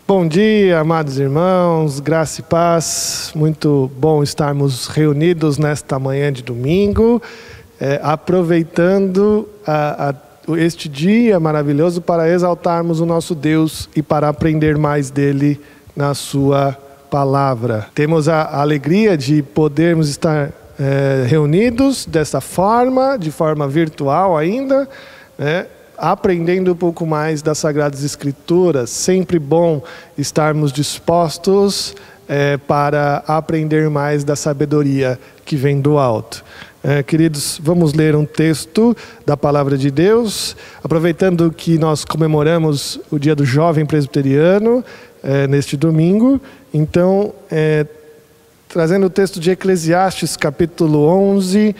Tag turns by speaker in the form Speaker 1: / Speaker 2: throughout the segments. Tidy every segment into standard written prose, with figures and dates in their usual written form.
Speaker 1: Bom dia, amados irmãos, graça e paz. Muito bom estarmos reunidos nesta manhã de domingo, aproveitando este dia maravilhoso para exaltarmos o nosso Deus e para aprender mais dele na sua palavra. Temos a alegria de podermos estar reunidos dessa forma, de forma virtual ainda, aprendendo um pouco mais das Sagradas Escrituras. Sempre bom estarmos dispostos para aprender mais da sabedoria que vem do alto. Queridos, vamos ler um texto da Palavra de Deus, aproveitando que nós comemoramos o Dia do Jovem Presbiteriano neste domingo. Então, trazendo o texto de Eclesiastes, capítulo 11,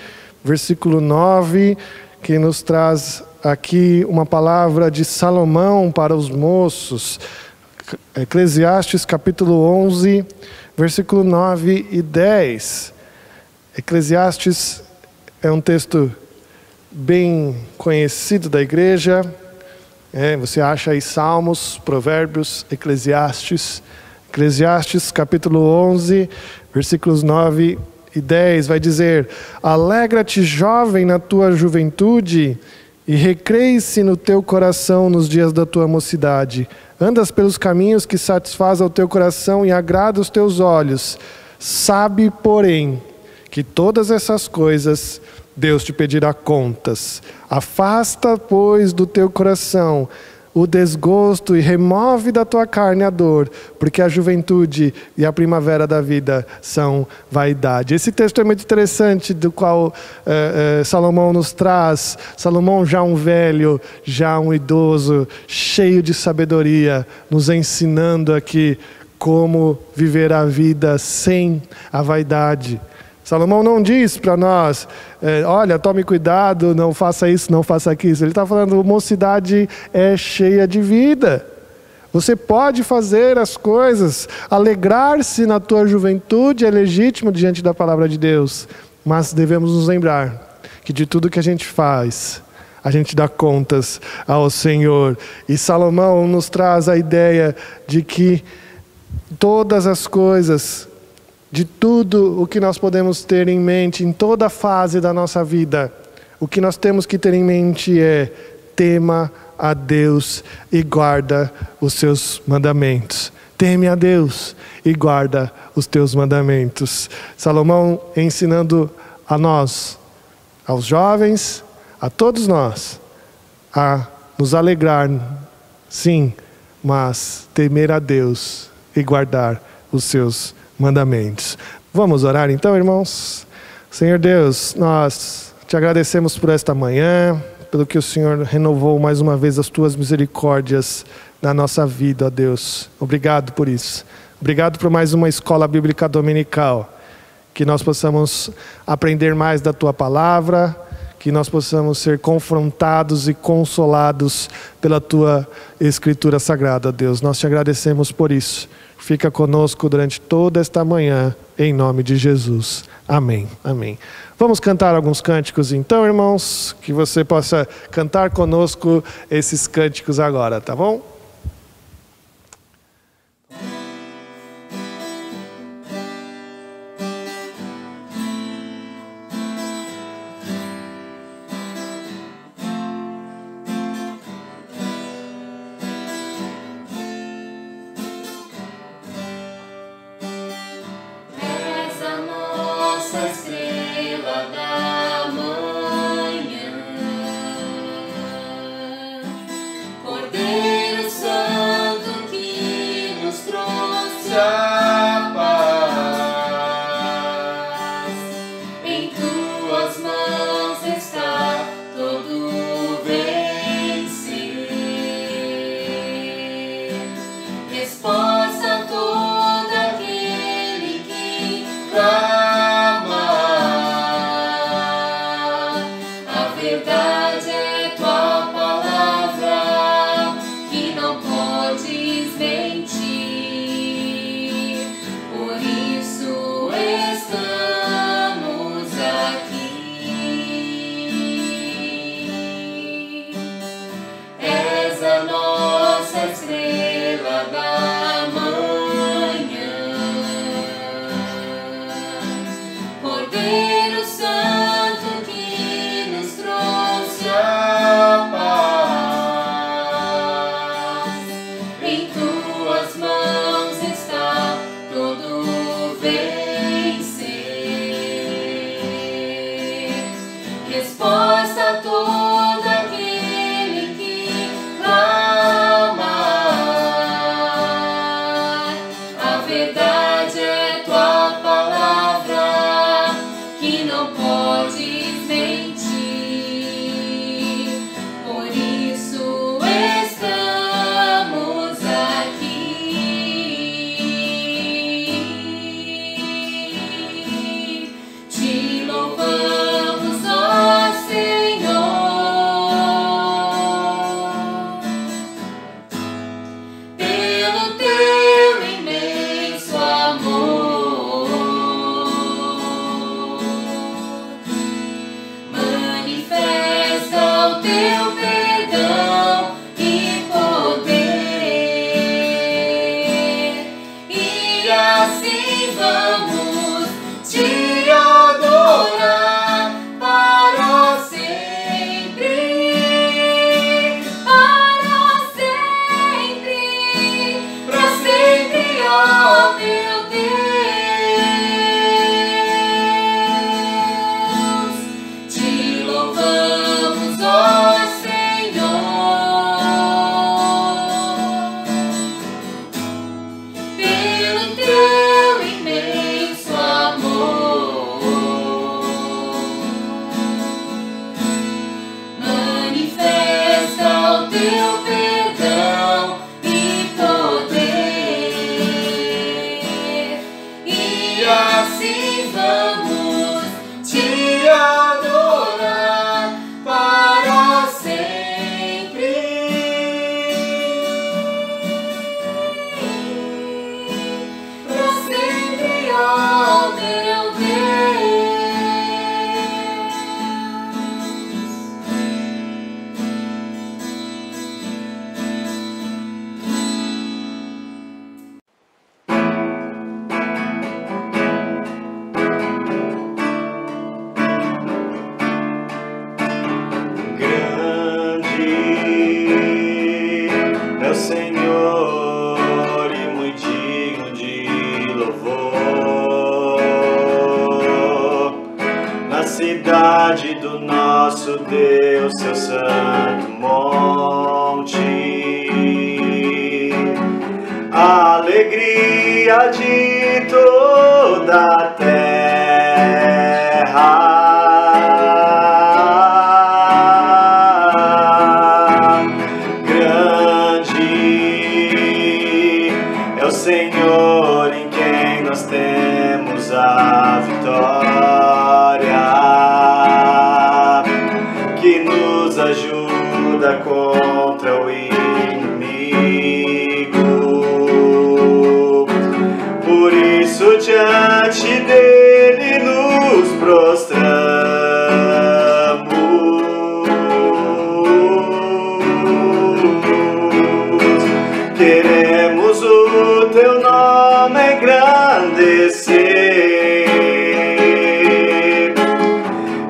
Speaker 1: versículo 9, que nos traz aqui uma palavra de Salomão para os moços. Eclesiastes capítulo 11, versículo 9 e 10. Eclesiastes é um texto bem conhecido da igreja. Você acha aí Salmos, Provérbios, Eclesiastes. Eclesiastes capítulo 11, versículos 9 e 10 vai dizer: Alegra-te, jovem, na tua juventude, e recreie-se no teu coração nos dias da tua mocidade. Andas pelos caminhos que satisfazem o teu coração e agrada os teus olhos. Sabe, porém, que todas essas coisas Deus te pedirá contas. Afasta, pois, do teu coração o desgosto e remove da tua carne a dor, porque a juventude e a primavera da vida são vaidade. Esse texto é muito interessante, do qual Salomão nos traz. Salomão, já um velho, já um idoso, cheio de sabedoria, nos ensinando aqui como viver a vida sem a vaidade. Salomão não diz para nós, olha, tome cuidado, não faça isso, não faça aquilo. Ele está falando, mocidade é cheia de vida. Você pode fazer as coisas, alegrar-se na tua juventude é legítimo diante da palavra de Deus. Mas devemos nos lembrar que de tudo que a gente faz, a gente dá contas ao Senhor. E Salomão nos traz a ideia de que todas as coisas, de tudo o que nós podemos ter em mente em toda fase da nossa vida, o que nós temos que ter em mente é: tema a Deus e guarda os seus mandamentos. Teme a Deus e guarda os teus mandamentos. Salomão ensinando a nós, aos jovens, a todos nós, a nos alegrar, sim, mas temer a Deus e guardar os seus mandamentos. Vamos orar então, irmãos? Senhor Deus, nós te agradecemos por esta manhã, pelo que o Senhor renovou mais uma vez as tuas misericórdias na nossa vida, ó Deus. Obrigado por isso. Obrigado por mais uma escola bíblica dominical, que nós possamos aprender mais da tua palavra, que nós possamos ser confrontados e consolados pela tua Escritura Sagrada, Deus. Nós te agradecemos por isso. Fica conosco durante toda esta manhã, em nome de Jesus. Amém. Amém. Vamos cantar alguns cânticos então, irmãos, que você possa cantar conosco esses cânticos agora, tá bom?
Speaker 2: És a nossa estrela da resposta a todo aquele que clama. A verdade é tua palavra, que não podes mentir. Por isso estamos aqui. Te louvamos, ó Senhor, pelo teu imenso amor. Manifesta o teu perdão e poder, e assim vamos te adorar para sempre, para sempre, ó meu Deus. Te louvamos, ó Senhor, pelo teu imenso amor. Manifesta o teu perdão e poder, e assim vamos te adorar para sempre, ó meu
Speaker 3: Grande é o Senhor e muito digno de louvor. Na cidade do nosso Deus, seu santo monte, a alegria de toda a terra. Grande é o Senhor em quem nós temos a vitória, que nos ajuda contra o inimigo. Por isso diante dele nos prostramos. Queremos o teu nome engrandecer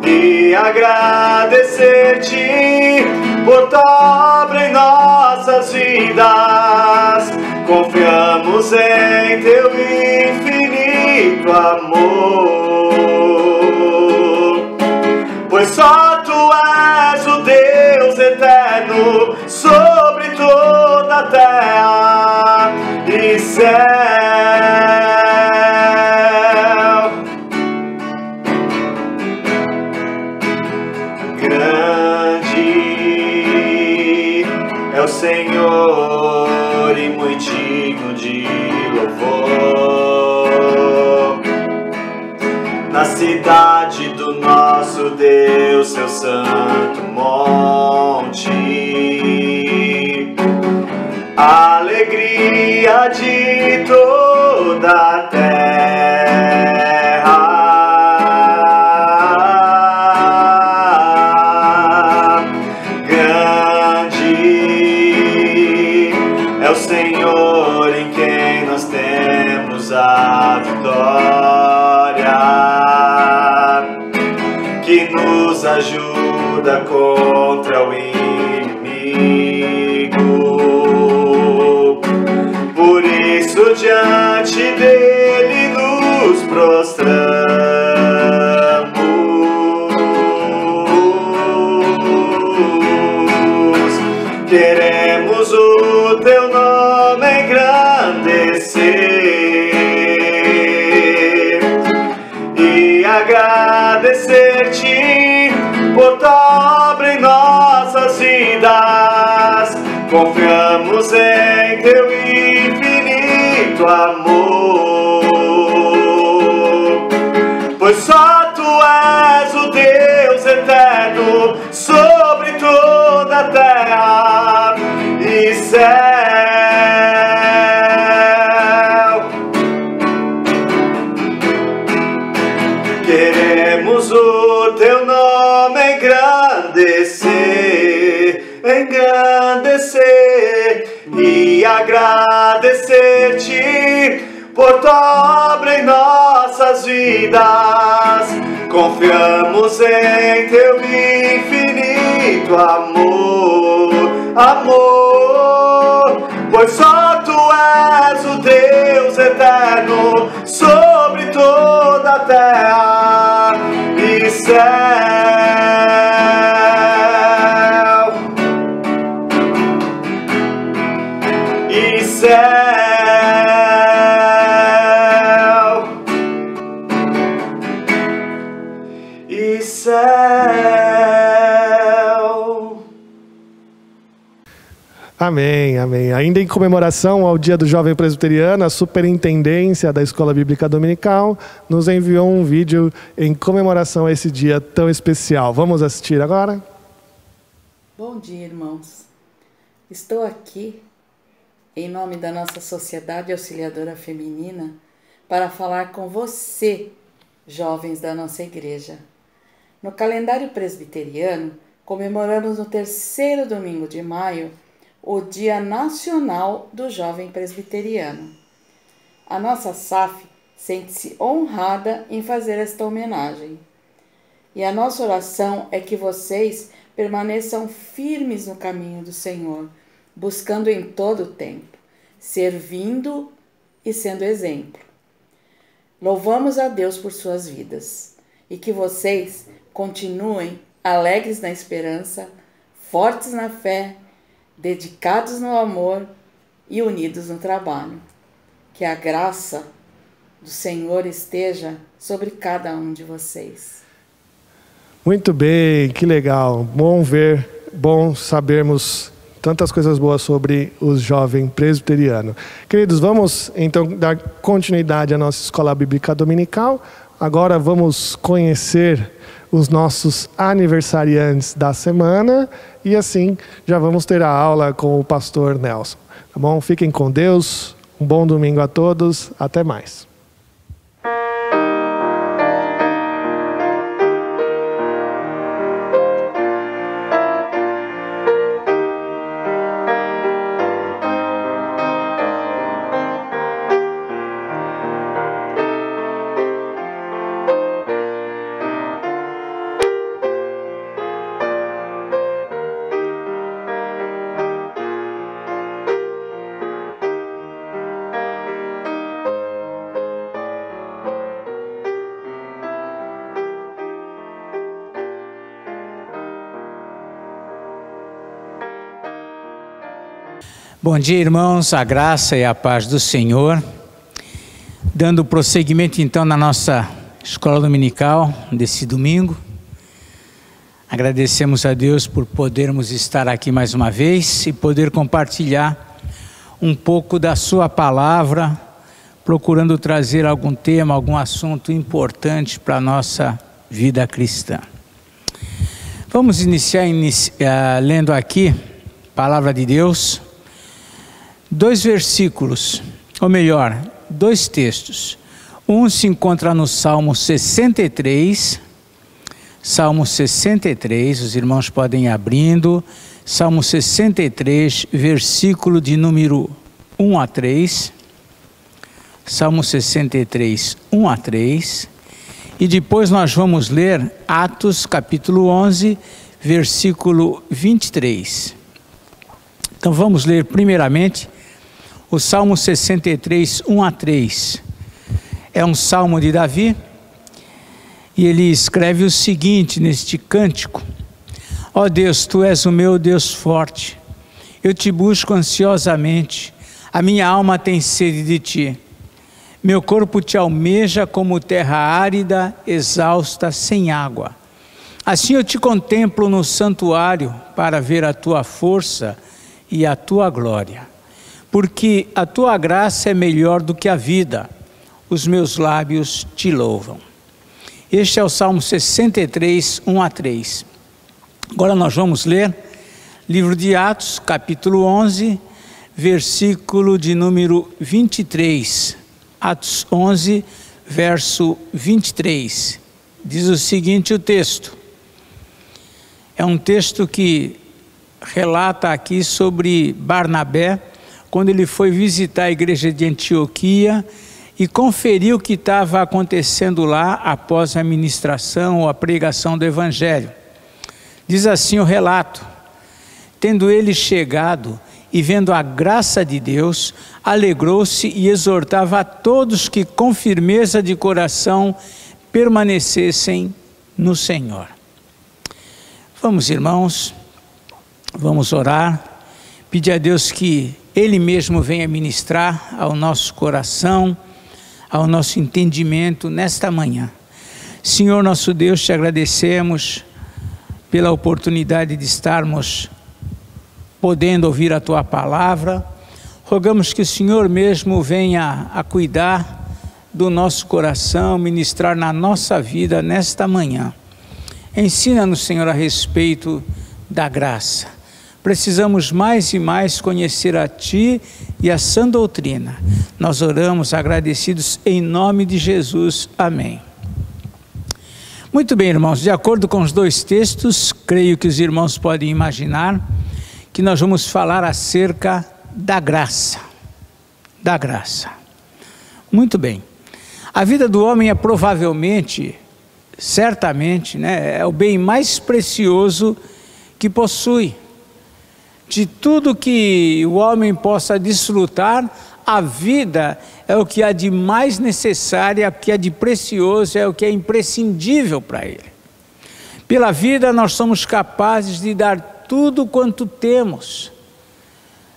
Speaker 3: e agradecer-te por tua obra em nossas vidas. Confiamos em teu infinito amor, pois só tu és o Deus eterno sobre toda a terra e céu. Grande é o Senhor e muito digno de louvor. Na cidade do nosso Deus, seu santo monte, a alegria de toda a terra. Grande é o Senhor em quem nós temos a vitória, que nos ajuda contra o inimigo. Por isso diante dele nos prostramos. Queremos o teu nome engrandecer e agradecer-te por tua obra em nossas vidas. Confiamos em teu infinito amor, pois só tu és o Deus eterno sobre toda a terra e céu. Queremos o teu nome engrandecer e agradecer-te por tua obra em nossas vidas. Confiamos em teu infinito amor, pois só tu és o Deus eterno sobre toda a terra e céu.
Speaker 1: Amém, amém. Ainda em comemoração ao Dia do Jovem Presbiteriano, a Superintendência da Escola Bíblica Dominical nos enviou um vídeo em comemoração a esse dia tão especial. Vamos assistir agora?
Speaker 4: Bom dia, irmãos. Estou aqui em nome da nossa Sociedade Auxiliadora Feminina para falar com você, jovens da nossa igreja. No calendário presbiteriano, comemoramos no 3º domingo de maio o Dia Nacional do Jovem Presbiteriano. A nossa SAF sente-se honrada em fazer esta homenagem. E a nossa oração é que vocês permaneçam firmes no caminho do Senhor, buscando em todo o tempo, servindo e sendo exemplo. Louvamos a Deus por suas vidas e que vocês continuem alegres na esperança, fortes na fé, dedicados no amor e unidos no trabalho. Que a graça do Senhor esteja sobre cada um de vocês.
Speaker 1: Muito bem, que legal. Bom ver, bom sabermos tantas coisas boas sobre os jovens presbiterianos. Queridos, vamos então dar continuidade à nossa Escola Bíblica Dominical. Agora vamos conhecer os nossos aniversariantes da semana e assim já vamos ter a aula com o pastor Nelson. Tá bom? Fiquem com Deus, um bom domingo a todos, até mais.
Speaker 5: Bom dia, irmãos, a graça e a paz do Senhor. Dando prosseguimento então na nossa escola dominical desse domingo. Agradecemos a Deus por podermos estar aqui mais uma vez e poder compartilhar um pouco da sua palavra, procurando trazer algum tema, algum assunto importante para a nossa vida cristã. Vamos iniciar lendo aqui a palavra de Deus. 2 versículos, ou melhor, 2 textos. Um se encontra no Salmo 63. Salmo 63, os irmãos podem ir abrindo. Salmo 63, versículo de número 1 a 3. Salmo 63, 1 a 3. E depois nós vamos ler Atos capítulo 11, versículo 23. Então vamos ler primeiramente o Salmo 63, 1 a 3. É um salmo de Davi e ele escreve o seguinte neste cântico: Ó Deus, Tu és o meu Deus forte, Eu te busco ansiosamente, a minha alma tem sede de ti. Meu corpo te almeja como terra árida, exausta, sem água. Assim eu te contemplo no santuário para ver a tua força e a tua glória. Porque a tua graça é melhor do que a vida, os meus lábios te louvam. Este é o Salmo 63, 1 a 3. Agora nós vamos ler livro de Atos, capítulo 11, versículo de número 23. Atos 11, verso 23. Diz o seguinte o texto. É um texto que relata aqui sobre Barnabé, quando ele foi visitar a igreja de Antioquia e conferiu o que estava acontecendo lá após a ministração ou a pregação do evangelho. Diz assim o relato: tendo ele chegado e vendo a graça de Deus, alegrou-se e exortava a todos que com firmeza de coração permanecessem no Senhor. Vamos, irmãos, vamos orar, pedir a Deus que Ele mesmo venha ministrar ao nosso coração, ao nosso entendimento nesta manhã. Senhor nosso Deus, te agradecemos pela oportunidade de estarmos podendo ouvir a Tua palavra. Rogamos que o Senhor mesmo venha a cuidar do nosso coração, ministrar na nossa vida nesta manhã. Ensina-nos, Senhor, a respeito da graça. Precisamos mais e mais conhecer a Ti e a sã doutrina. Nós oramos agradecidos em nome de Jesus. Amém. Muito bem, irmãos, de acordo com os dois textos, creio que os irmãos podem imaginar que nós vamos falar acerca da graça. Da graça. Muito bem. A vida do homem é provavelmente, certamente, é o bem mais precioso que possui. De tudo que o homem possa desfrutar, a vida é o que há de mais necessário, é o que há de precioso, é o que é imprescindível para ele. Pela vida nós somos capazes de dar tudo quanto temos.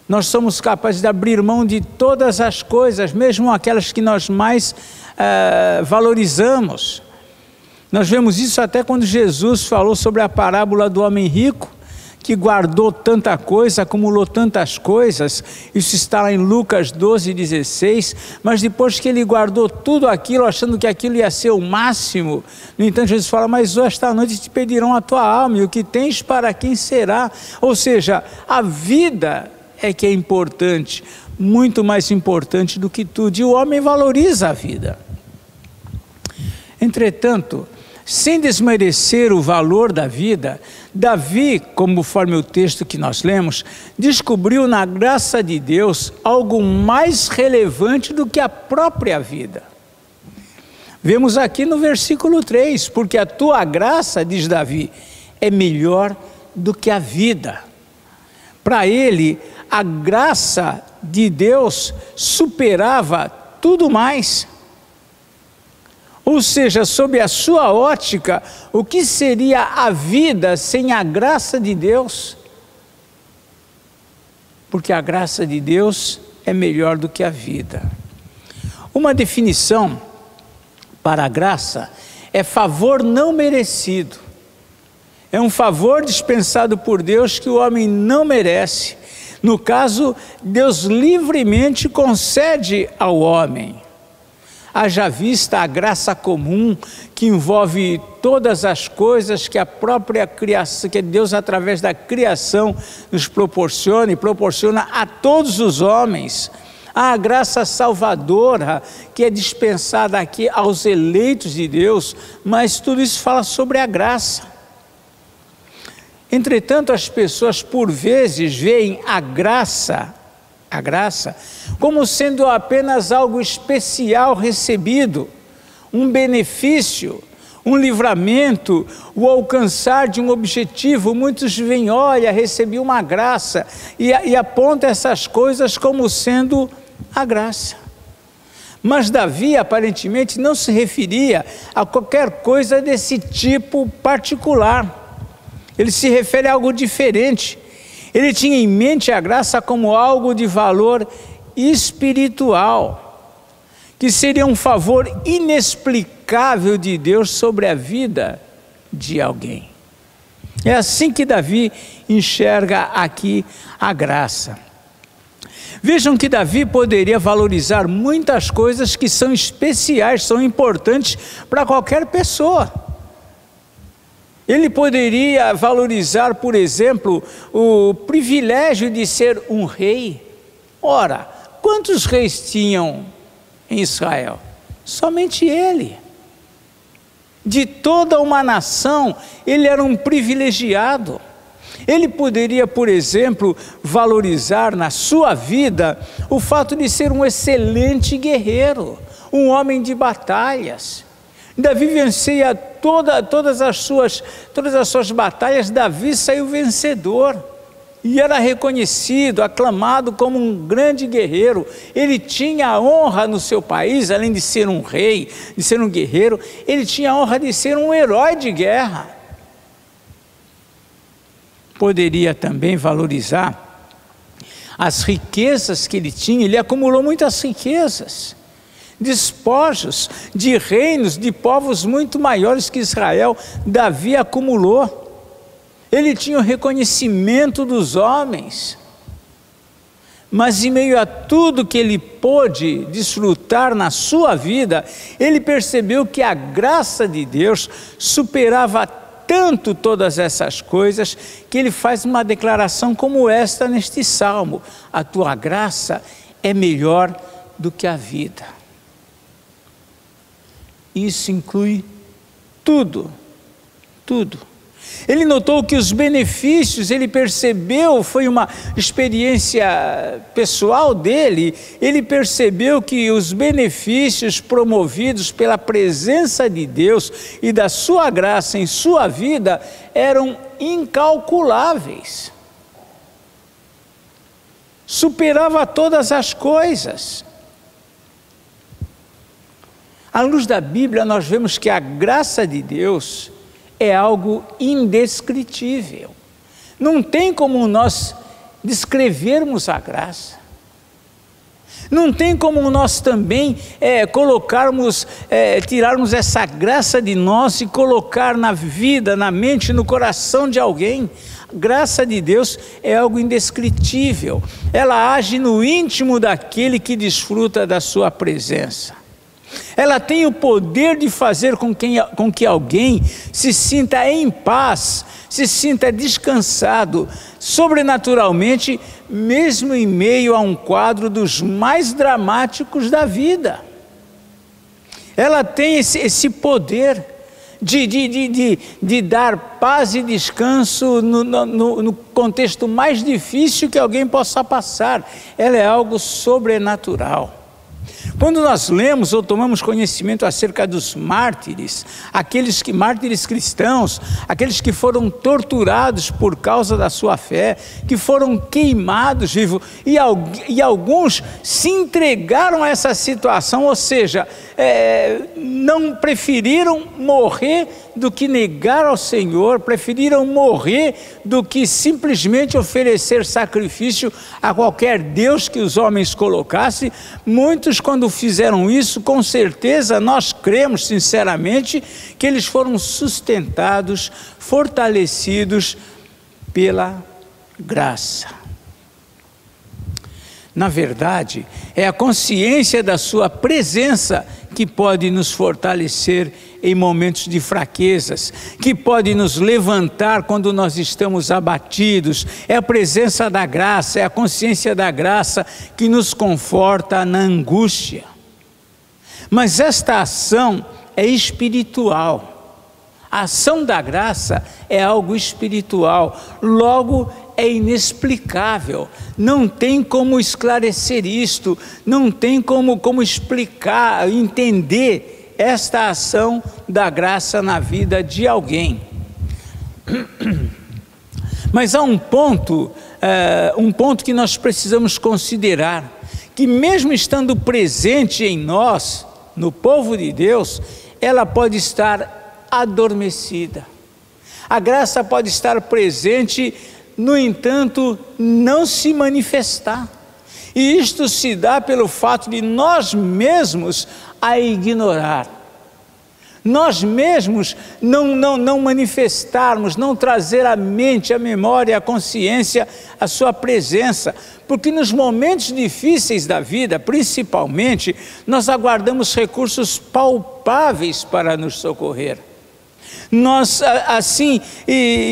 Speaker 5: Nós somos capazes de abrir mão de todas as coisas, mesmo aquelas que nós mais valorizamos. Nós vemos isso até quando Jesus falou sobre a parábola do homem rico, que guardou tanta coisa, acumulou tantas coisas. Isso está lá em Lucas 12, 16, mas depois que ele guardou tudo aquilo, achando que aquilo ia ser o máximo, no entanto Jesus fala, mas esta noite te pedirão a tua alma, e o que tens para quem será? Ou seja, a vida é que é importante, muito mais importante do que tudo, e o homem valoriza a vida. Entretanto, sem desmerecer o valor da vida, Davi, conforme o texto que nós lemos, descobriu na graça de Deus algo mais relevante do que a própria vida. Vemos aqui no versículo 3, porque a tua graça, diz Davi, é melhor do que a vida. Para ele, a graça de Deus superava tudo mais. Ou seja, sob a sua ótica, o que seria a vida sem a graça de Deus? Porque a graça de Deus é melhor do que a vida. Uma definição para a graça é favor não merecido. É um favor dispensado por Deus que o homem não merece. No caso, Deus livremente concede ao homem. Haja vista a graça comum que envolve todas as coisas que a própria criação, que Deus através da criação nos proporciona e proporciona a todos os homens. Há a graça salvadora que é dispensada aqui aos eleitos de Deus, mas tudo isso fala sobre a graça. Entretanto, as pessoas por vezes veem a graça como sendo apenas algo especial recebido, um benefício, um livramento, o alcançar de um objetivo. Muitos veem, olha, recebi uma graça, e apontam essas coisas como sendo a graça. Mas Davi aparentemente não se referia a qualquer coisa desse tipo particular. Ele se refere a algo diferente. Ele tinha em mente a graça como algo de valor espiritual, que seria um favor inexplicável de Deus sobre a vida de alguém. É assim que Davi enxerga aqui a graça. Vejam que Davi poderia valorizar muitas coisas que são especiais, são importantes para qualquer pessoa. Ele poderia valorizar, por exemplo, o privilégio de ser um rei. Ora, quantos reis tinham em Israel? Somente ele. De toda uma nação, ele era um privilegiado. Ele poderia, por exemplo, valorizar na sua vida o fato de ser um excelente guerreiro, um homem de batalhas. Davi vencia todas as suas batalhas. Davi saiu vencedor e era reconhecido, aclamado como um grande guerreiro. Ele tinha a honra no seu país, além de ser um rei, de ser um guerreiro, ele tinha a honra de ser um herói de guerra. Poderia também valorizar as riquezas que ele tinha. Ele acumulou muitas riquezas, despojos de reinos, de povos muito maiores que Israel. Davi acumulou. Ele tinha o reconhecimento dos homens, mas em meio a tudo que ele pôde desfrutar na sua vida, ele percebeu que a graça de Deus superava tanto todas essas coisas, que ele faz uma declaração como esta neste salmo: a tua graça é melhor do que a vida. Isso inclui tudo, tudo. Ele notou que os benefícios, ele percebeu, foi uma experiência pessoal dele, ele percebeu que os benefícios promovidos pela presença de Deus e da sua graça em sua vida eram incalculáveis. Superava todas as coisas. À luz da Bíblia, nós vemos que a graça de Deus é algo indescritível. Não tem como nós descrevermos a graça. Não tem como nós também tirarmos essa graça de nós e colocar na vida, na mente, no coração de alguém. A graça de Deus é algo indescritível. Ela age no íntimo daquele que desfruta da sua presença. Ela tem o poder de fazer com que alguém se sinta em paz, se sinta descansado, sobrenaturalmente, mesmo em meio a um quadro dos mais dramáticos da vida. Ela tem esse poder de dar paz e descanso no contexto mais difícil que alguém possa passar. Ela é algo sobrenatural. Quando nós lemos ou tomamos conhecimento acerca dos mártires, mártires cristãos, aqueles que foram torturados por causa da sua fé, que foram queimados vivos, e alguns se entregaram a essa situação, ou seja, não preferiram morrer do que negar ao Senhor, preferiram morrer do que simplesmente oferecer sacrifício a qualquer Deus que os homens colocassem. Muitos, quando fizeram isso, com certeza nós cremos sinceramente que eles foram sustentados, fortalecidos pela graça. Na verdade, é a consciência da sua presença que pode nos fortalecer em momentos de fraquezas, que pode nos levantar quando nós estamos abatidos. É a presença da graça, é a consciência da graça que nos conforta na angústia. Mas esta ação é espiritual. A ação da graça é algo espiritual, logo é inexplicável, não tem como esclarecer isto, não tem como explicar, entender esta ação da graça na vida de alguém. Mas há um ponto que nós precisamos considerar, que mesmo estando presente em nós, no povo de Deus, ela pode estar adormecida. A graça pode estar presente no entanto, não se manifestar. E isto se dá pelo fato de nós mesmos a ignorar. Nós mesmos não manifestarmos, não trazer à mente, à memória, à consciência a sua presença. Porque nos momentos difíceis da vida, principalmente, nós aguardamos recursos palpáveis para nos socorrer. Nós, assim,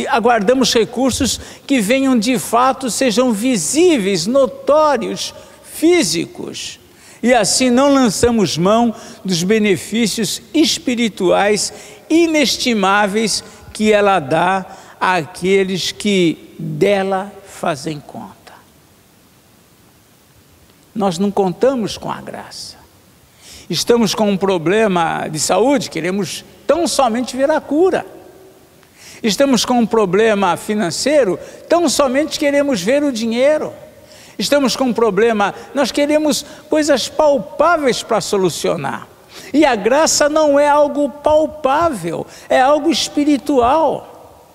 Speaker 5: aguardamos recursos que venham de fato, sejam visíveis, notórios, físicos. E assim não lançamos mão dos benefícios espirituais inestimáveis que ela dá àqueles que dela fazem conta. Nós não contamos com a graça. Estamos com um problema de saúde, queremos tão somente ver a cura. Estamos com um problema financeiro, tão somente queremos ver o dinheiro. Estamos com um problema, nós queremos coisas palpáveis para solucionar. E a graça não é algo palpável, é algo espiritual.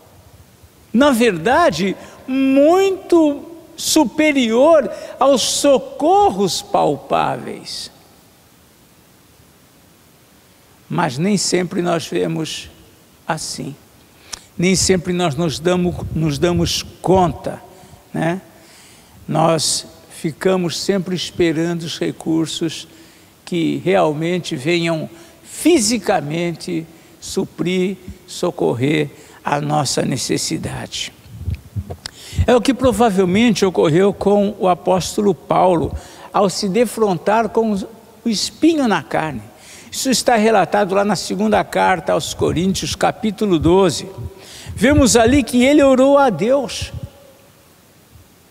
Speaker 5: Na verdade, muito superior aos socorros palpáveis. Mas nem sempre nós vemos assim. Nem sempre nós nos damos conta, né? Nós ficamos sempre esperando os recursos que realmente venham fisicamente suprir, socorrer a nossa necessidade. É o que provavelmente ocorreu com o apóstolo Paulo, ao se defrontar com o espinho na carne. Isso está relatado lá na segunda carta aos Coríntios, capítulo 12. Vemos ali que ele orou a Deus.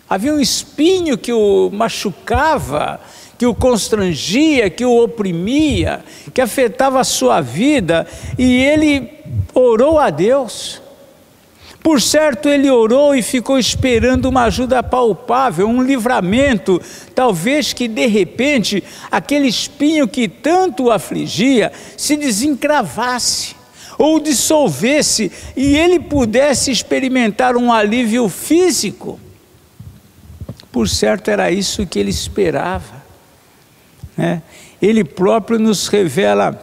Speaker 5: Havia um espinho que o machucava, que o constrangia, que o oprimia, que afetava a sua vida, e ele orou a Deus. Por certo, ele orou e ficou esperando uma ajuda palpável, um livramento, talvez que de repente aquele espinho que tanto o afligia se desencravasse ou dissolvesse e ele pudesse experimentar um alívio físico. Por certo, era isso que ele esperava, né? Ele próprio nos revela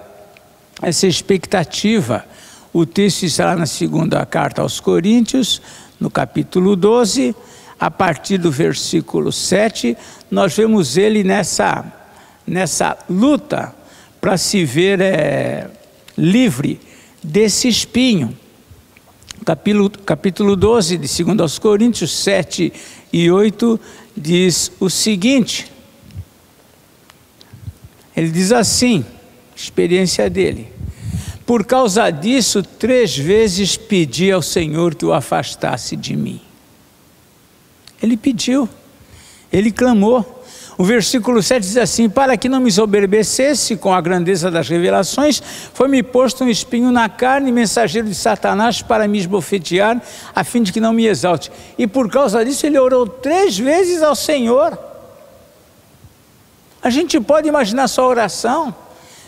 Speaker 5: essa expectativa. O texto está lá na segunda carta aos Coríntios, no capítulo 12, a partir do versículo 7, nós vemos ele nessa luta para se ver livre desse espinho. Capítulo 12 de 2 aos Coríntios, 7 e 8, diz o seguinte. Ele diz assim, experiência dele: por causa disso, 3 vezes pedi ao Senhor que o afastasse de mim. Ele pediu, ele clamou. O versículo 7 diz assim: para que não me soberbecesse com a grandeza das revelações, foi-me posto um espinho na carne, mensageiro de Satanás, para me esbofetear, a fim de que não me exalte. E por causa disso ele orou 3 vezes ao Senhor. A gente pode imaginar sua oração: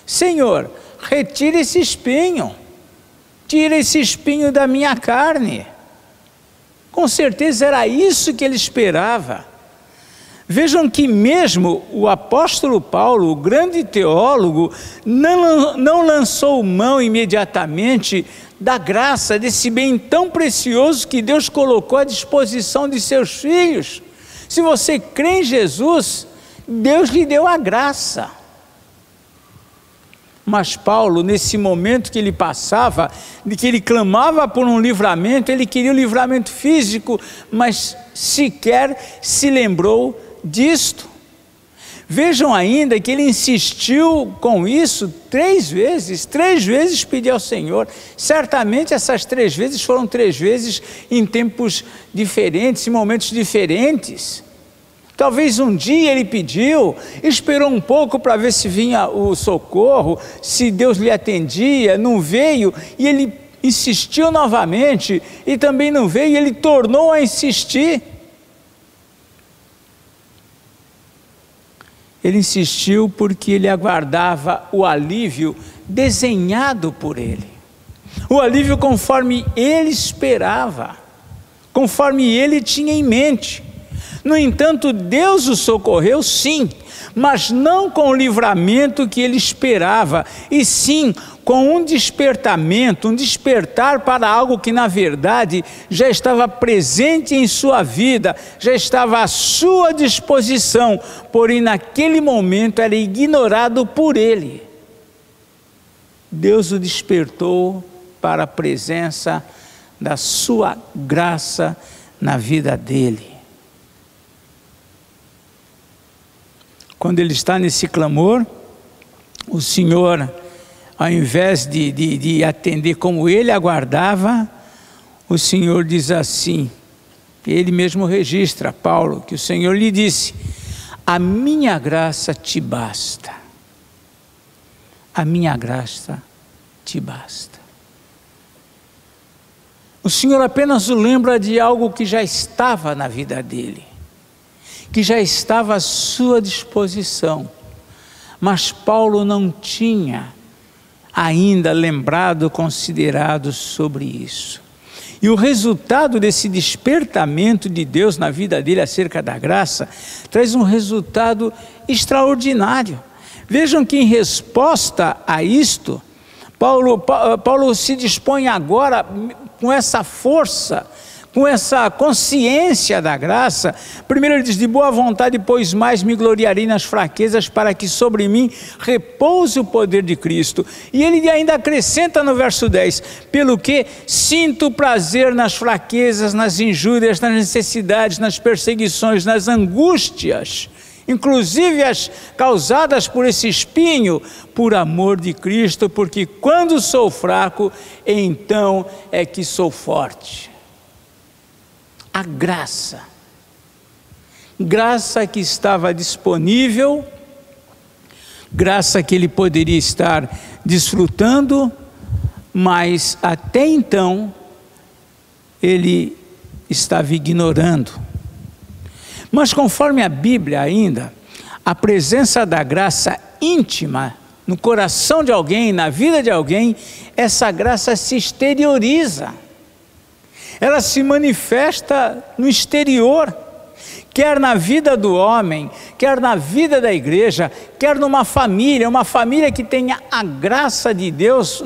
Speaker 5: Senhor, retira esse espinho, tira esse espinho da minha carne. Com certeza era isso que ele esperava. Vejam que mesmo o apóstolo Paulo, o grande teólogo, não lançou mão imediatamente da graça, desse bem tão precioso que Deus colocou à disposição de seus filhos. Se você crê em Jesus, Deus lhe deu a graça. Mas Paulo, nesse momento que ele passava, de que ele clamava por um livramento, ele queria o livramento físico, mas sequer se lembrou disto. Vejam ainda que ele insistiu com isso 3 vezes, 3 vezes pediu ao Senhor. Certamente essas 3 vezes foram 3 vezes em tempos diferentes, em momentos diferentes. Talvez um dia ele pediu, esperou um pouco para ver se vinha o socorro, se Deus lhe atendia, não veio, e ele insistiu novamente, e também não veio, e ele tornou a insistir. Ele insistiu porque ele aguardava o alívio desenhado por ele, o alívio conforme ele esperava, conforme ele tinha em mente. No entanto, Deus o socorreu, sim, mas não com o livramento que ele esperava, e sim com um despertamento, um despertar para algo que na verdade já estava presente em sua vida, já estava à sua disposição, porém naquele momento era ignorado por ele. Deus o despertou para a presença da sua graça na vida dele. Quando ele está nesse clamor, o Senhor, ao invés de atender como ele aguardava, o Senhor diz assim, ele mesmo registra, Paulo, que o Senhor lhe disse: a minha graça te basta. A minha graça te basta. O Senhor apenas o lembra de algo que já estava na vida dele, que já estava à sua disposição, mas Paulo não tinha ainda lembrado, considerado sobre isso. E o resultado desse despertamento de Deus na vida dele acerca da graça, traz um resultado extraordinário. Vejam que em resposta a isto, Paulo se dispõe agora com essa força, com essa consciência da graça. Primeiro ele diz: de boa vontade, pois mais me gloriarei nas fraquezas, para que sobre mim repouse o poder de Cristo. E ele ainda acrescenta no verso 10, pelo que sinto prazer nas fraquezas, nas injúrias, nas necessidades, nas perseguições, nas angústias, inclusive as causadas por esse espinho, por amor de Cristo, porque quando sou fraco, então é que sou forte. A graça que estava disponível, graça que ele poderia estar desfrutando, mas até então ele estava ignorando. Mas conforme a Bíblia ainda, a presença da graça íntima no coração de alguém, na vida de alguém, essa graça se exterioriza. Ela se manifesta no exterior, quer na vida do homem, quer na vida da igreja, quer numa família, uma família que tenha a graça de Deus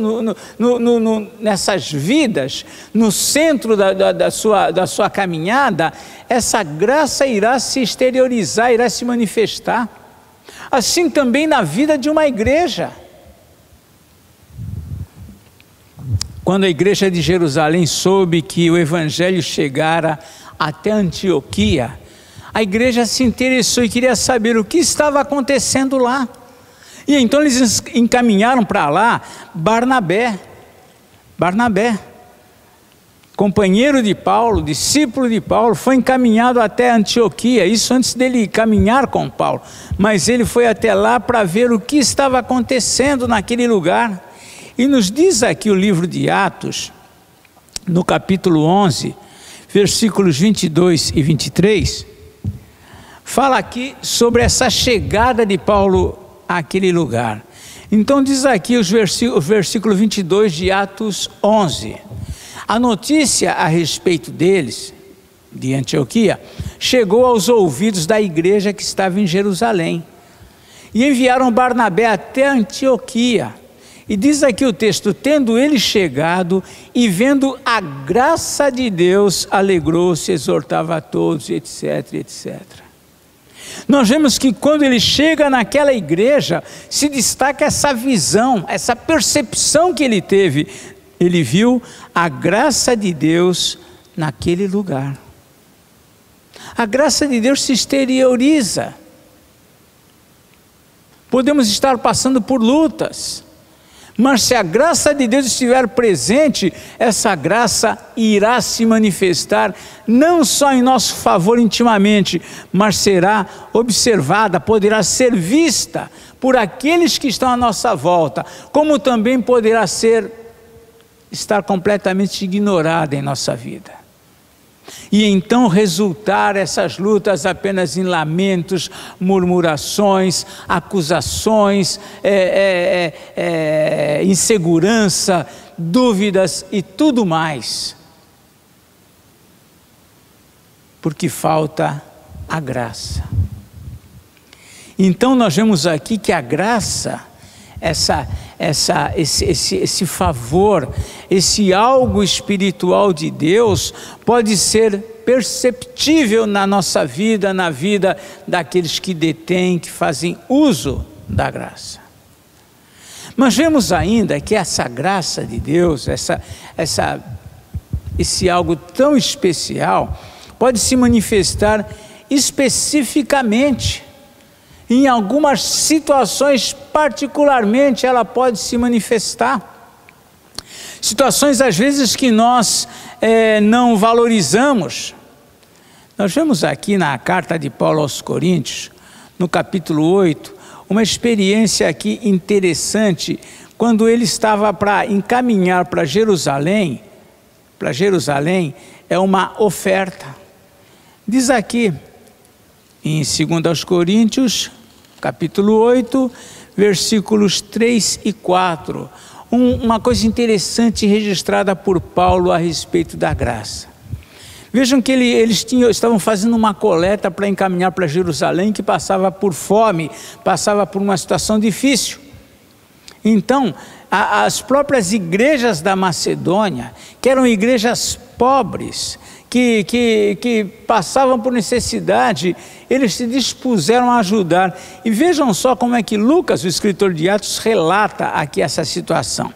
Speaker 5: nessas vidas, no centro da sua caminhada. Essa graça irá se exteriorizar, irá se manifestar. Assim também na vida de uma igreja. Quando a igreja de Jerusalém soube que o evangelho chegara até Antioquia, a igreja se interessou e queria saber o que estava acontecendo lá. E então eles encaminharam para lá Barnabé, companheiro de Paulo, discípulo de Paulo, foi encaminhado até Antioquia, isso antes dele caminhar com Paulo, mas ele foi até lá para ver o que estava acontecendo naquele lugar. E nos diz aqui o livro de Atos, no capítulo 11, versículos 22 e 23, fala aqui sobre essa chegada de Paulo àquele lugar. Então diz aqui o versículo 22 de Atos 11, a notícia a respeito deles, de Antioquia, chegou aos ouvidos da igreja que estava em Jerusalém, e enviaram Barnabé até Antioquia. E diz aqui o texto: tendo ele chegado e vendo a graça de Deus, alegrou-se, exortava a todos, etc, etc. Nós vemos que quando ele chega naquela igreja, se destaca essa visão, essa percepção que ele teve. Ele viu a graça de Deus naquele lugar. A graça de Deus se exterioriza. Podemos estar passando por lutas, mas se a graça de Deus estiver presente, essa graça irá se manifestar não só em nosso favor intimamente, mas será observada, poderá ser vista por aqueles que estão à nossa volta, como também poderá estar completamente ignorada em nossa vida. E então resultar essas lutas apenas em lamentos, murmurações, acusações, insegurança, dúvidas e tudo mais. porque falta a graça. Então nós vemos aqui que a graça, esse favor, esse algo espiritual de Deus pode ser perceptível na nossa vida, na vida daqueles que detêm, que fazem uso da graça. Mas vemos ainda que essa graça de Deus, esse algo tão especial, pode se manifestar especificamente. Em algumas situações, particularmente, ela pode se manifestar. Situações, às vezes, que nós não valorizamos. Nós vemos aqui na carta de Paulo aos Coríntios, no capítulo 8, uma experiência aqui interessante, quando ele estava para encaminhar para Jerusalém é uma oferta. Diz aqui, em 2 Coríntios, capítulo 8, versículos 3 e 4, uma coisa interessante registrada por Paulo a respeito da graça. Vejam que eles estavam fazendo uma coleta para encaminhar para Jerusalém, que passava por fome, passava por uma situação difícil. Então, as próprias igrejas da Macedônia, que eram igrejas pobres, que passavam por necessidade, eles se dispuseram a ajudar. E vejam só como é que Lucas, o escritor de Atos, relata aqui essa situação.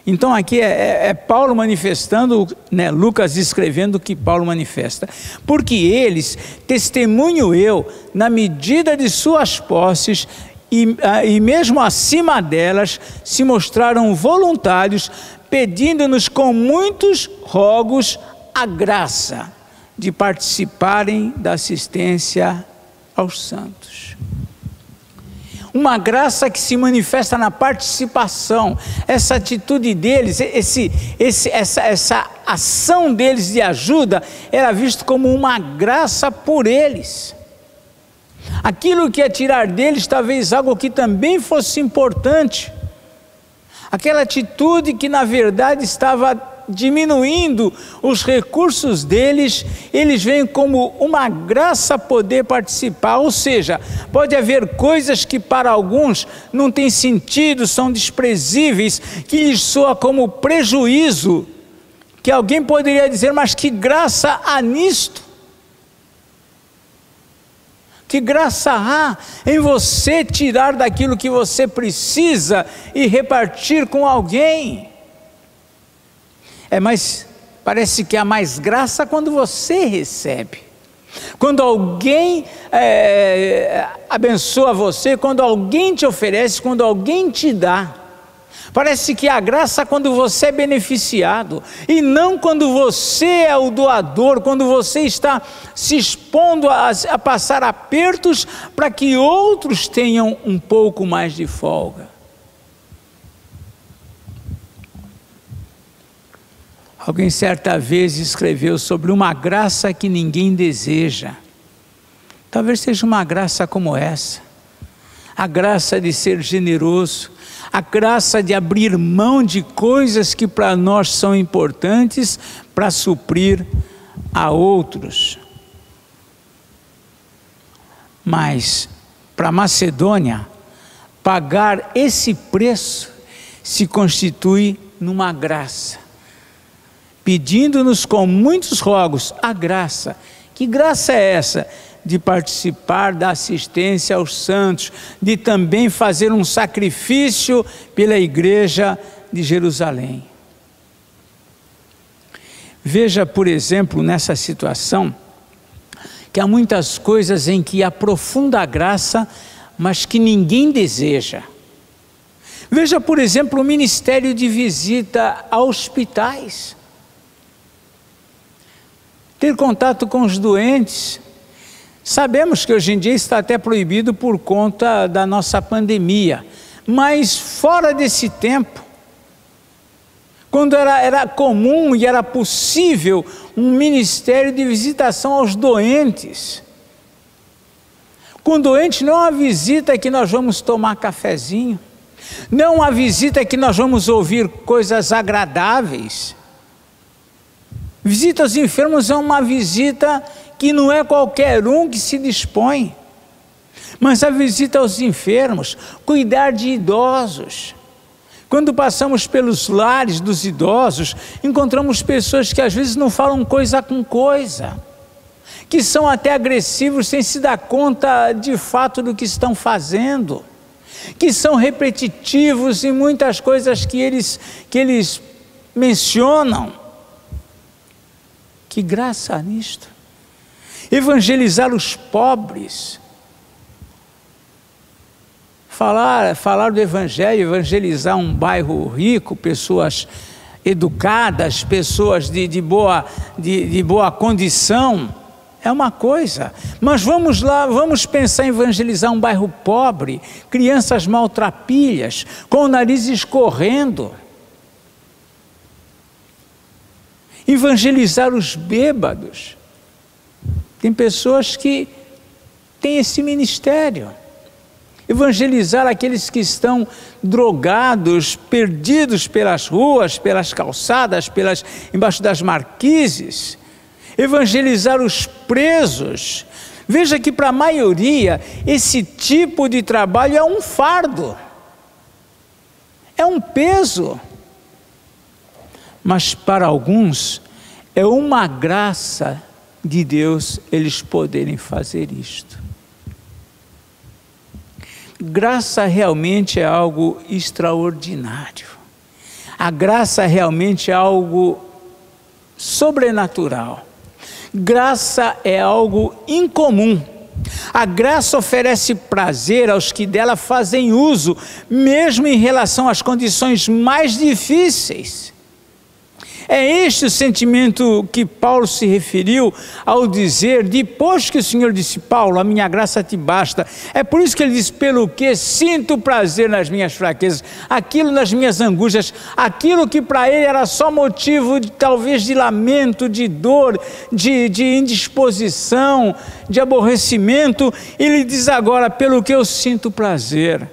Speaker 5: Então aqui é Paulo manifestando, né, Lucas escrevendo o que Paulo manifesta. Porque eles, testemunho eu, na medida de suas posses, e mesmo acima delas, se mostraram voluntários, pedindo-nos com muitos rogos a graça de participarem da assistência aos santos. Uma graça que se manifesta na participação. Essa atitude deles, essa ação deles de ajuda, era visto como uma graça por eles. Aquilo que ia tirar deles, talvez algo que também fosse importante. Aquela atitude que na verdade estava diminuindo os recursos deles, eles veem como uma graça poder participar. Ou seja, pode haver coisas que para alguns não têm sentido, são desprezíveis, que lhes soa como prejuízo, que alguém poderia dizer, mas que graça há nisto? Que graça há em você tirar daquilo que você precisa e repartir com alguém? Mas parece que há mais graça quando você recebe. Quando alguém abençoa você, quando alguém te oferece, quando alguém te dá. Parece que há graça quando você é beneficiado, e não quando você é o doador, quando você está se expondo a passar apertos para que outros tenham um pouco mais de folga. Alguém certa vez escreveu sobre uma graça que ninguém deseja. Talvez seja uma graça como essa. A graça de ser generoso, a graça de abrir mão de coisas que para nós são importantes para suprir a outros. Mas para Macedônia, pagar esse preço se constitui numa graça, pedindo-nos com muitos rogos a graça. Que graça é essa? De participar da assistência aos santos, de também fazer um sacrifício pela igreja de Jerusalém. Veja, por exemplo, nessa situação, que há muitas coisas em que há profunda graça, mas que ninguém deseja. Veja, por exemplo, o ministério de visita a hospitais. Ter contato com os doentes. Sabemos que hoje em dia está até proibido por conta da nossa pandemia, mas fora desse tempo, quando era comum e era possível um ministério de visitação aos doentes. Com doente não é uma visita que nós vamos tomar cafezinho, não é uma visita que nós vamos ouvir coisas agradáveis. Visita aos enfermos é uma visita que não é qualquer um que se dispõe, mas a visita aos enfermos, cuidar de idosos. Quando passamos pelos lares dos idosos, encontramos pessoas que às vezes não falam coisa com coisa, que são até agressivos sem se dar conta de fato do que estão fazendo, que são repetitivos em muitas coisas que eles mencionam. Que graça há nisto. Evangelizar os pobres, falar do Evangelho, evangelizar um bairro rico, pessoas educadas, pessoas de boa condição, é uma coisa. Mas vamos lá, vamos pensar em evangelizar um bairro pobre, crianças maltrapilhas, com o nariz escorrendo. Evangelizar os bêbados. Tem pessoas que têm esse ministério. Evangelizar aqueles que estão drogados, perdidos pelas ruas, pelas calçadas, embaixo das marquises. Evangelizar os presos. Veja que para a maioria esse tipo de trabalho é um fardo, é um peso. Mas para alguns é uma graça de Deus eles poderem fazer isto. Graça realmente é algo extraordinário. A graça realmente é algo sobrenatural. Graça é algo incomum. A graça oferece prazer aos que dela fazem uso, mesmo em relação às condições mais difíceis. É este o sentimento que Paulo se referiu ao dizer, depois que o Senhor disse: Paulo, a minha graça te basta. É por isso que ele diz: pelo que sinto prazer nas minhas fraquezas, aquilo nas minhas angústias, aquilo que para ele era só motivo talvez de lamento, de dor, de indisposição, de aborrecimento, ele diz agora: pelo que eu sinto prazer.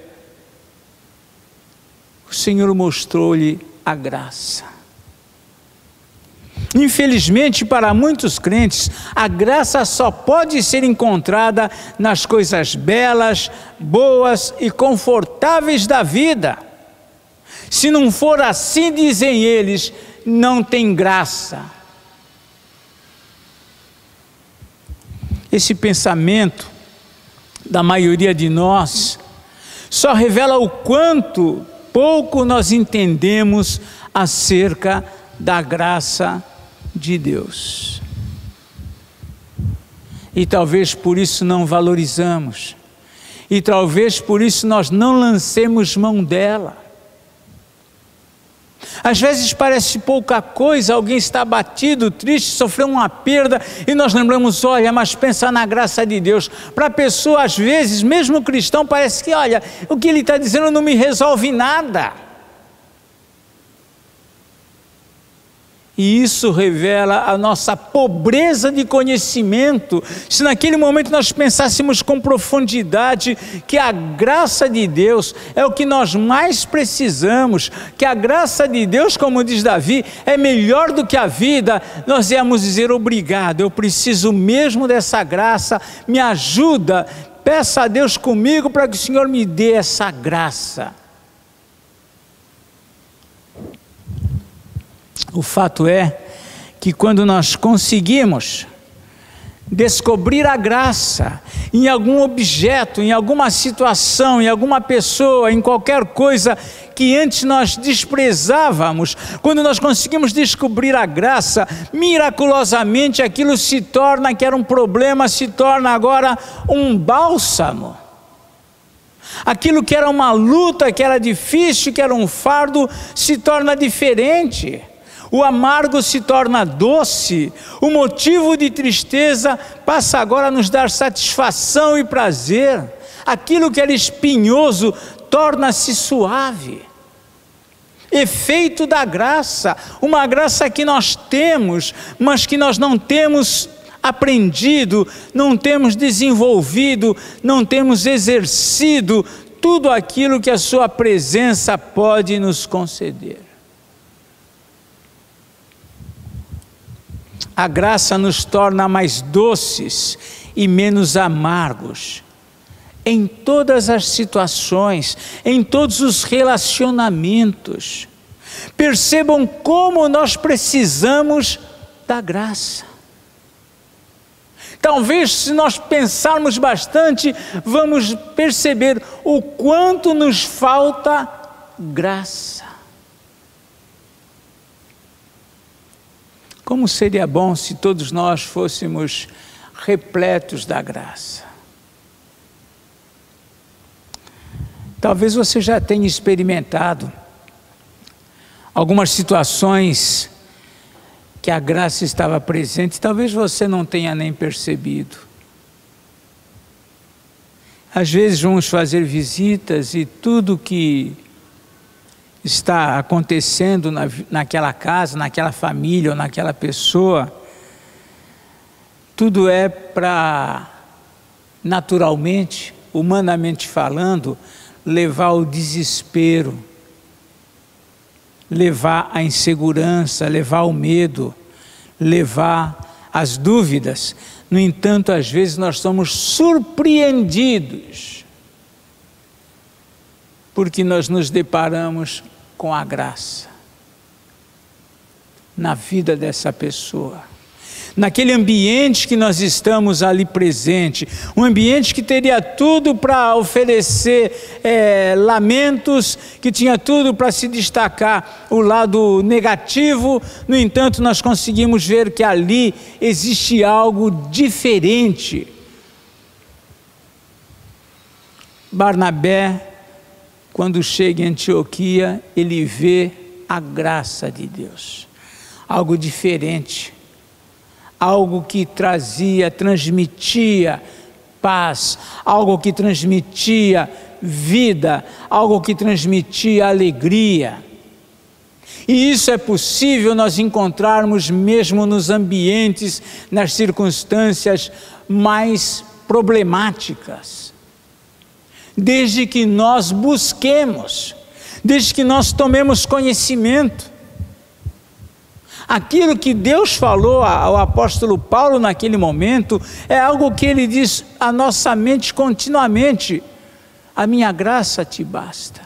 Speaker 5: O Senhor mostrou-lhe a graça. Infelizmente, para muitos crentes, a graça só pode ser encontrada nas coisas belas, boas e confortáveis da vida. Se não for assim, dizem eles, não tem graça. Esse pensamento da maioria de nós só revela o quanto pouco nós entendemos acerca da graça de Deus. E talvez por isso não valorizamos, e talvez por isso nós não lancemos mão dela. Às vezes parece pouca coisa, alguém está abatido, triste, sofreu uma perda, e nós lembramos: olha, mas pensa na graça de Deus. Para a pessoa, às vezes, mesmo cristão, parece que, olha, o que ele está dizendo não me resolve nada. E isso revela a nossa pobreza de conhecimento. Se naquele momento nós pensássemos com profundidade que a graça de Deus é o que nós mais precisamos, que a graça de Deus, como diz Davi, é melhor do que a vida, nós íamos dizer: obrigado, eu preciso mesmo dessa graça, me ajuda, peça a Deus comigo para que o Senhor me dê essa graça. O fato é que quando nós conseguimos descobrir a graça em algum objeto, em alguma situação, em alguma pessoa, em qualquer coisa que antes nós desprezávamos, quando nós conseguimos descobrir a graça, miraculosamente aquilo se torna, que era um problema, se torna agora um bálsamo. Aquilo que era uma luta, que era difícil, que era um fardo, se torna diferente. O amargo se torna doce, o motivo de tristeza passa agora a nos dar satisfação e prazer. Aquilo que era espinhoso torna-se suave. Efeito da graça, uma graça que nós temos, mas que nós não temos aprendido, não temos desenvolvido, não temos exercido tudo aquilo que a sua presença pode nos conceder. A graça nos torna mais doces e menos amargos. Em todas as situações, em todos os relacionamentos. Percebam como nós precisamos da graça. Talvez, se nós pensarmos bastante, vamos perceber o quanto nos falta graça. Como seria bom se todos nós fôssemos repletos da graça. Talvez você já tenha experimentado algumas situações que a graça estava presente, talvez você não tenha nem percebido. Às vezes vamos fazer visitas e tudo que está acontecendo naquela casa, naquela família ou naquela pessoa, tudo é para, naturalmente, humanamente falando, levar ao desespero, levar à insegurança, levar ao medo, levar às dúvidas. No entanto, às vezes nós somos surpreendidos, porque nós nos deparamos com a graça na vida dessa pessoa, naquele ambiente que nós estamos ali presente, um ambiente que teria tudo para oferecer lamentos, que tinha tudo para se destacar o lado negativo. No entanto, nós conseguimos ver que ali existe algo diferente. Barnabé, quando chega em Antioquia, ele vê a graça de Deus, algo diferente, algo que transmitia paz, algo que transmitia vida, algo que transmitia alegria. E isso é possível nós encontrarmos mesmo nos ambientes, nas circunstâncias mais problemáticas. Desde que nós busquemos, desde que nós tomemos conhecimento. Aquilo que Deus falou ao apóstolo Paulo naquele momento, é algo que ele diz à nossa mente continuamente: a minha graça te basta.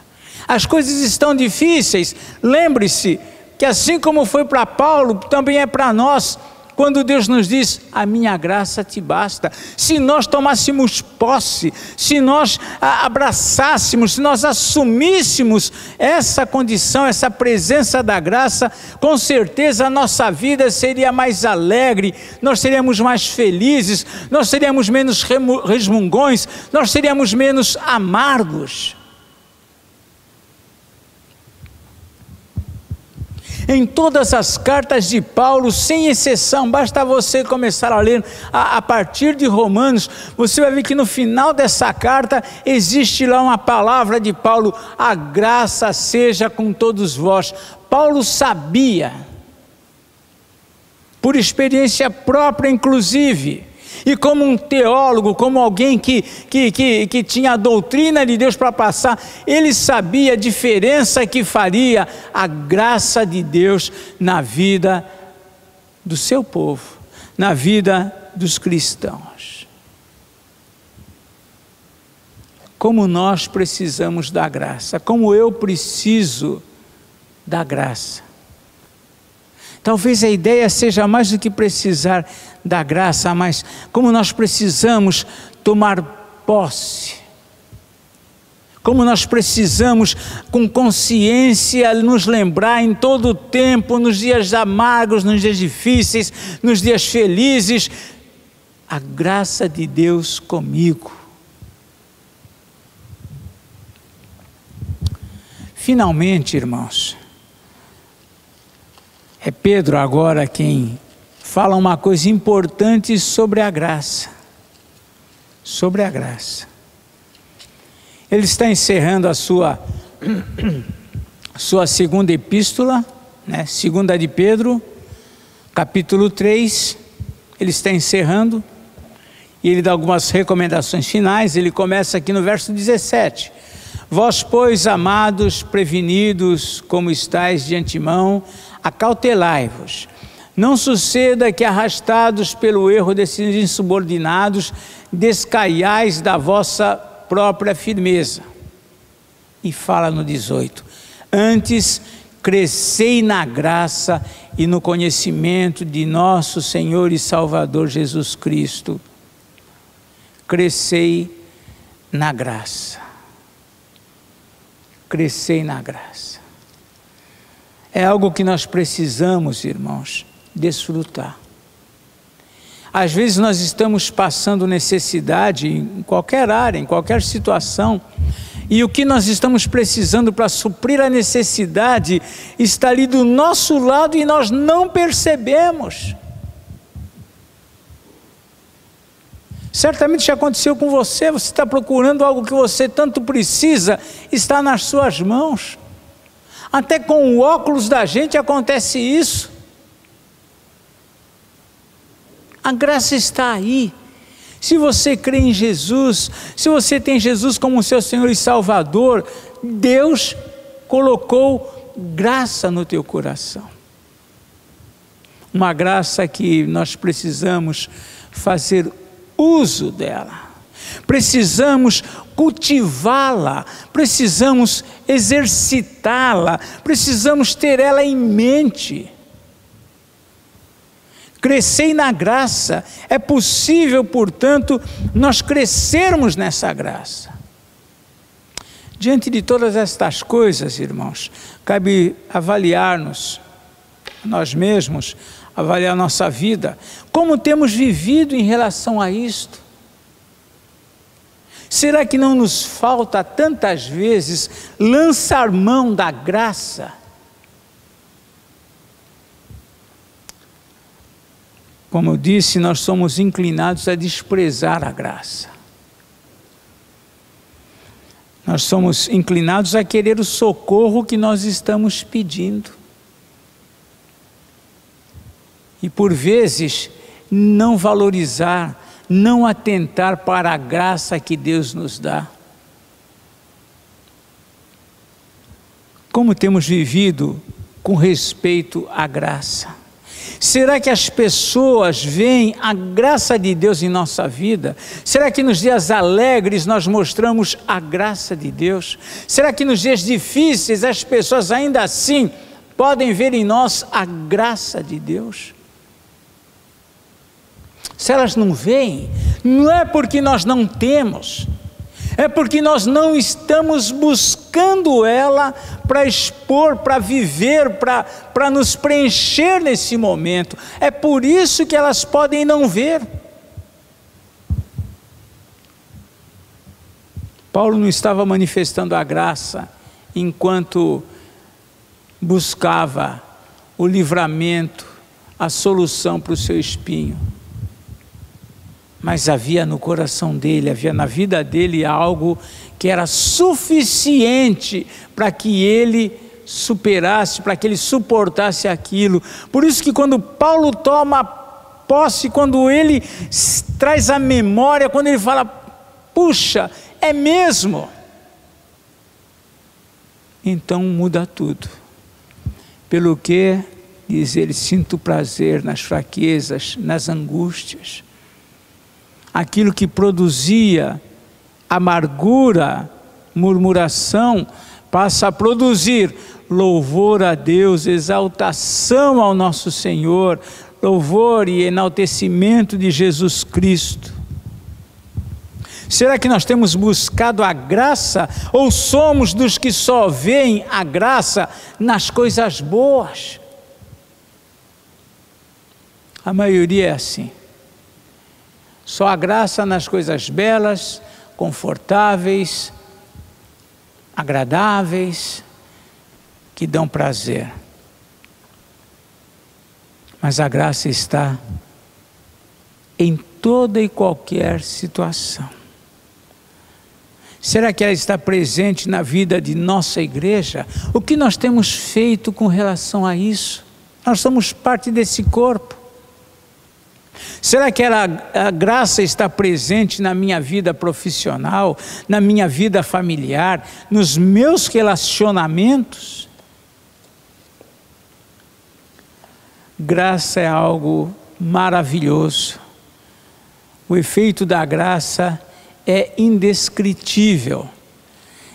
Speaker 5: As coisas estão difíceis, lembre-se que assim como foi para Paulo, também é para nós. Quando Deus nos diz, a minha graça te basta, se nós tomássemos posse, se nós abraçássemos, se nós assumíssemos essa condição, essa presença da graça, com certeza a nossa vida seria mais alegre, nós seríamos mais felizes, nós seríamos menos resmungões, nós seríamos menos amargos. Em todas as cartas de Paulo, sem exceção, basta você começar a ler a partir de Romanos, você vai ver que no final dessa carta existe lá uma palavra de Paulo: a graça seja com todos vós. Paulo sabia, por experiência própria inclusive, e como um teólogo, como alguém que tinha a doutrina de Deus para passar, ele sabia a diferença que faria a graça de Deus na vida do seu povo, na vida dos cristãos. Como nós precisamos da graça, como eu preciso da graça. Talvez a ideia seja mais do que precisar da graça, mas como nós precisamos tomar posse, como nós precisamos com consciência nos lembrar em todo o tempo, nos dias amargos, nos dias difíceis, nos dias felizes, a graça de Deus comigo. Finalmente, irmãos, é Pedro agora quem fala uma coisa importante sobre a graça. Sobre a graça. Ele está encerrando a sua segunda epístola, né? Segunda de Pedro, capítulo 3, ele está encerrando, e ele dá algumas recomendações finais. Ele começa aqui no verso 17. Vós, pois, amados, prevenidos como estáis de antemão, acautelai-vos, Não suceda que, arrastados pelo erro desses insubordinados, descaiais da vossa própria firmeza. E fala no 18: antes crescei na graça e no conhecimento de nosso Senhor e Salvador Jesus Cristo. Crescei na graça. Crescei na graça. É algo que nós precisamos, irmãos, desfrutar. Às vezes nós estamos passando necessidade em qualquer área, em qualquer situação, e o que nós estamos precisando para suprir a necessidade está ali do nosso lado e nós não percebemos. Certamente já aconteceu com você, você está procurando algo que você tanto precisa, está nas suas mãos. Até com o óculos da gente acontece isso. A graça está aí. Se você crê em Jesus, se você tem Jesus como seu Senhor e Salvador, Deus colocou graça no teu coração. Uma graça que nós precisamos fazer uso dela. Precisamos cultivá-la, precisamos exercitá-la, precisamos ter ela em mente. Crescei na graça. É possível, portanto, nós crescermos nessa graça. Diante de todas estas coisas, irmãos, cabe avaliar-nos, nós mesmos, avaliar nossa vida, como temos vivido em relação a isto. Será que não nos falta tantas vezes lançar mão da graça? Como eu disse, nós somos inclinados a desprezar a graça. Nós somos inclinados a querer o socorro que nós estamos pedindo. E por vezes, não valorizar, não atentar para a graça que Deus nos dá. Como temos vivido com respeito à graça? Será que as pessoas veem a graça de Deus em nossa vida? Será que nos dias alegres nós mostramos a graça de Deus? Será que nos dias difíceis as pessoas ainda assim podem ver em nós a graça de Deus? Se elas não veem, não é porque nós não temos, é porque nós não estamos buscando ela para expor, para viver, para nos preencher nesse momento. É por isso que elas podem não ver. Paulo não estava manifestando a graça enquanto buscava o livramento, a solução para o seu espinho. Mas havia no coração dele, havia na vida dele algo que era suficiente para que ele superasse, para que ele suportasse aquilo. Por isso que quando Paulo toma posse, quando ele traz a memória, quando ele fala, puxa, é mesmo? Então muda tudo. Pelo que, diz ele, sinto prazer nas fraquezas, nas angústias. Aquilo que produzia amargura, murmuração, passa a produzir louvor a Deus, exaltação ao nosso Senhor, louvor e enaltecimento de Jesus Cristo. Será que nós temos buscado a graça ou somos dos que só veem a graça nas coisas boas? A maioria é assim. Só a graça nas coisas belas, confortáveis, agradáveis, que dão prazer. Mas a graça está em toda e qualquer situação. Será que ela está presente na vida de nossa igreja? O que nós temos feito com relação a isso? Nós somos parte desse corpo. Será que a graça está presente na minha vida profissional, na minha vida familiar, nos meus relacionamentos? Graça é algo maravilhoso. O efeito da graça é indescritível.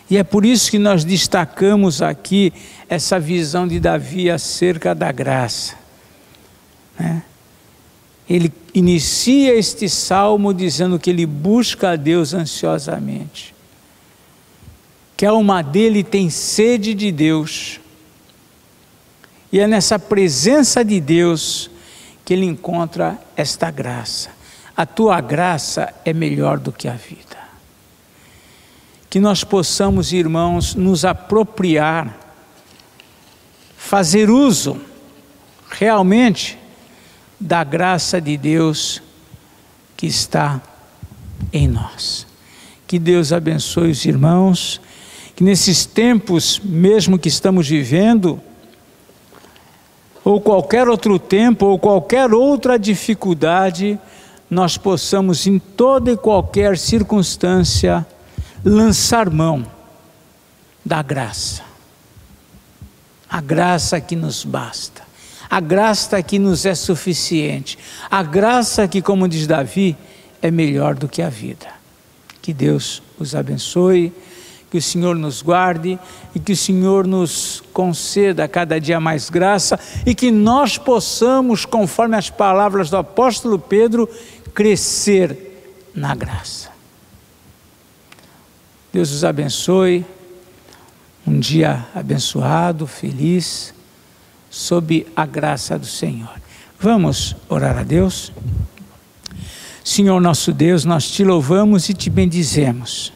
Speaker 5: E é por isso que nós destacamos aqui essa visão de Davi acerca da graça, né? Ele inicia este salmo dizendo que ele busca a Deus ansiosamente, que a alma dele tem sede de Deus, e é nessa presença de Deus que ele encontra esta graça. A tua graça é melhor do que a vida. Que nós possamos, irmãos, nos apropriar, fazer uso realmente da graça de Deus que está em nós. Que Deus abençoe os irmãos, que nesses tempos mesmo que estamos vivendo, ou qualquer outro tempo, ou qualquer outra dificuldade, nós possamos em toda e qualquer circunstância lançar mão da graça. A graça que nos basta, a graça que nos é suficiente, a graça que, como diz Davi, é melhor do que a vida. Que Deus os abençoe, que o Senhor nos guarde e que o Senhor nos conceda cada dia mais graça e que nós possamos, conforme as palavras do apóstolo Pedro, crescer na graça. Deus os abençoe, um dia abençoado, feliz, sob a graça do Senhor. Vamos orar a Deus? Senhor nosso Deus, nós te louvamos e te bendizemos,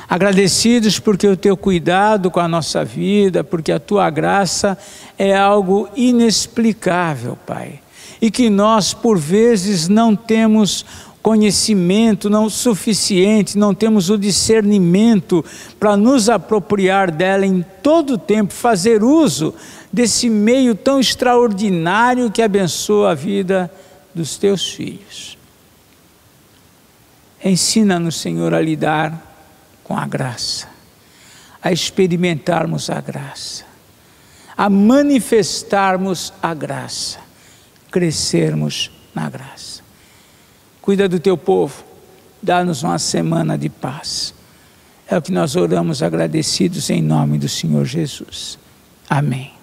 Speaker 5: agradecidos porque o teu cuidado com a nossa vida, porque a tua graça é algo inexplicável, Pai, e que nós por vezes não temos conhecimento não suficiente, não temos o discernimento para nos apropriar dela em todo o tempo, fazer uso desse meio tão extraordinário que abençoa a vida dos teus filhos. Ensina-nos, Senhor, a lidar com a graça, a experimentarmos a graça, a manifestarmos a graça, crescermos na graça. Cuida do teu povo, dá-nos uma semana de paz. É o que nós oramos agradecidos em nome do Senhor Jesus. Amém.